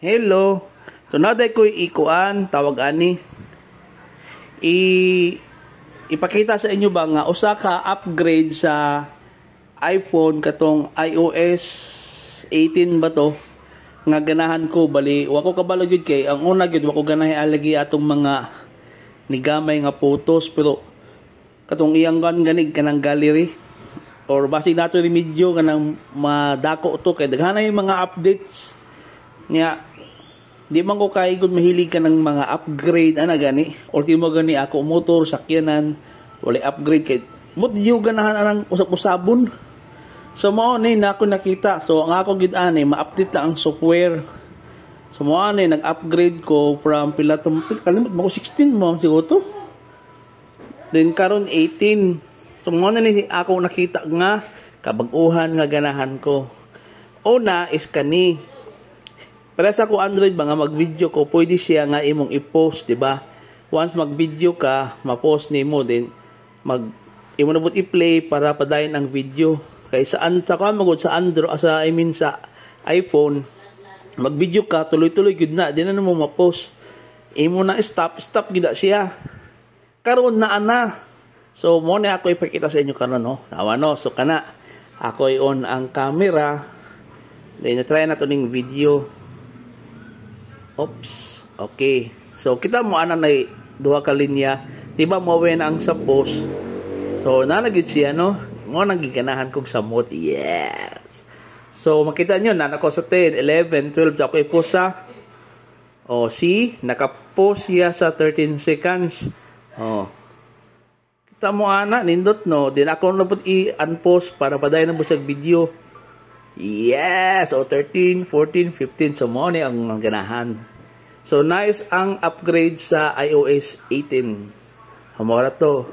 Hello. So naday ko ikuan tawag ani. Ipakita sa inyo ba nga usa ka upgrade sa iPhone katong iOS 18 ba to nga ganahan ko bali wako kabalo gyud kay ang una gyud wako ganahay alagi atong mga nigamay nga photos pero katong iyang ganig kanang gallery or basig nato ni medyo kanang madako to kay daghanay mga updates niya. Di man ko kay gud mahilig ka ng mga upgrade ana gani ultimo gani ako motor sakyanan wala upgrade kay mudyo ganahan anang usap-usabon. So mao ni nako nakita so ang ako gid ani ma-update lang ang software. So mao ni nag-upgrade ko from pila to kalimot mo 16 mo siguro to then karon 18. So mao ni ako nakita nga kabag-uhan nga ganahan ko. Una is kani para sa ko Android ba nga mag-video ko, pwede siya nga imong i-post, di ba? Once mag-video ka, ma-post nimo din imo na bud i-play para padayon ang video. Kay saan sa Android sa iPhone, mag-video ka tuloy-tuloy gud na, di na mo ma-post. Imo na stop gid siya. Karon na ana. So mo na ako ipakita sa inyo karon no. Nawano so kana ako i-on ang camera. Then try na to ning video. Oops. Okay. So, kita mo ana na duha ka linya. Diba mo na ang sa post. So, nalagid siya, no? Mo nang giganahan kong samot. Yes. So, makita nyo, nanako sa 10, 11, 12. Ako i-post sa. O, see? Nakapost siya sa 13 seconds. O. Kita mo ana, nindot, no? Din ako nabot i-unpost para padayon na mo sa video. Yes! O 13, 14, 15. So, mo ang ganahan. So, nice ang upgrade sa iOS 18. Hamora to.